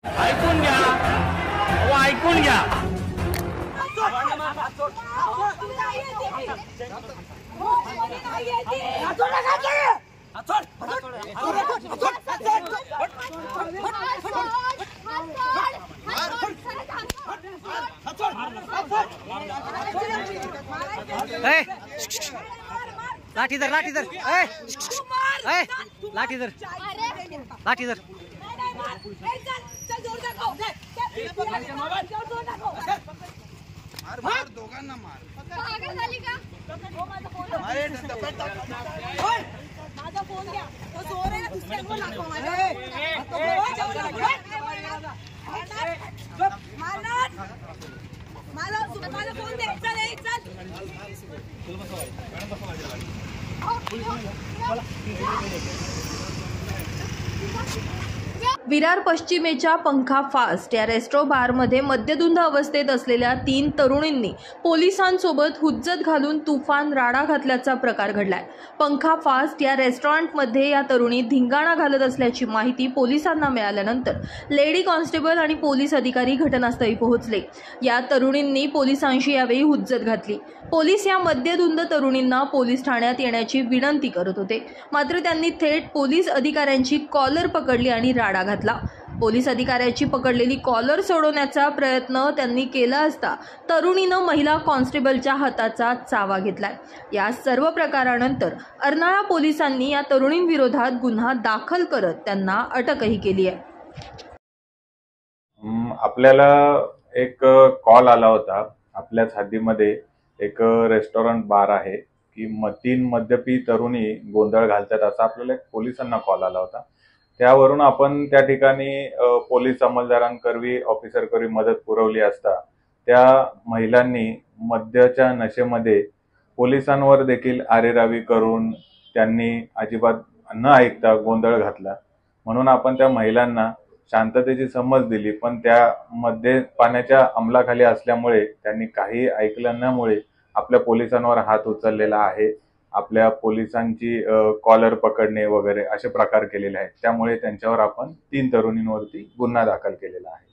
ऐकून घ्या, ऐकून घ्या. लाठी धर, लाठी धर, लाठी धर, लाठी धर. मार दोघांना मार. पागल झाली का? माझा फोन घ्या. तो जोर आहे ना, दुसऱ्या फोन दाखव माझा. मला फोन दे. चल. विरार पश्चिमेच्या पंखा फास्ट या रेस्टॉ बारमध्ये मद्यधुंद अवस्थेत असलेल्या 3 तरुणींनी पोलिसांसोबत हुज्जत घालून तुफान राडा घातल्याचा प्रकार घडलाय. पंखा फास्ट या रेस्टॉरंटमध्ये या तरुणी धिंगाणा घालत असल्याची माहिती पोलिसांना मिळाल्यानंतर लेडी कॉन्स्टेबल आणि पोलीस अधिकारी घटनास्थळी पोहोचले. या तरुणींनी पोलिसांशी यावेळी हुज्जत घातली. पोलीस या मद्यधुंद तरुणींना पोलीस ठाण्यात येण्याची विनंती करत होते, मात्र त्यांनी थेट पोलीस अधिकाऱ्यांची कॉलर पकडली आणि राडा घातला. पोलीस अधिकाऱ्याची पकडलेली कॉलर सोडवण्याचा प्रयत्न त्यांनी केला असता तरुणीनं महिला कॉन्स्टेबलच्या हाताचा चावा घेतलाय. या सर्व प्रकारानंतर अर्नाळा पोलिसांनी या तरुणींविरोधात गुन्हा दाखल करत त्यांना अटकही केली आहे. आपल्याला एक कॉल आला होता. आपल्याच हद्दीमध्ये एक रेस्टॉरंट बार आहे की 3 मद्यपी तरुणी गोंधळ घालतात असा आपल्याला पोलिसांना कॉल आला होता. त्यावरून आपण त्या ठिकाणी पोलीस अंमलदारांकरवी ऑफिसरकरवी मदत पुरवली असता त्या महिलांनी मद्याच्या नशेमध्ये पोलिसांवर देखील आरेरावी करून त्यांनी अजिबात न ऐकता गोंधळ घातला. म्हणून आपण त्या महिलांना शांततेची समज दिली, पण त्या मद्यपानाच्या अंमलाखाली असल्यामुळे त्यांनी काही ऐकलं नमुळे आपल्या पोलिसांवर हात उचललेला आहे. आपल्या पोलिसांची कॉलर पकडणे वगैरे असे प्रकार केलेले आहेत. त्यामुळे त्यांच्यावर आपण 3 तरुणींवरती गुन्हा दाखल केलेला आहे.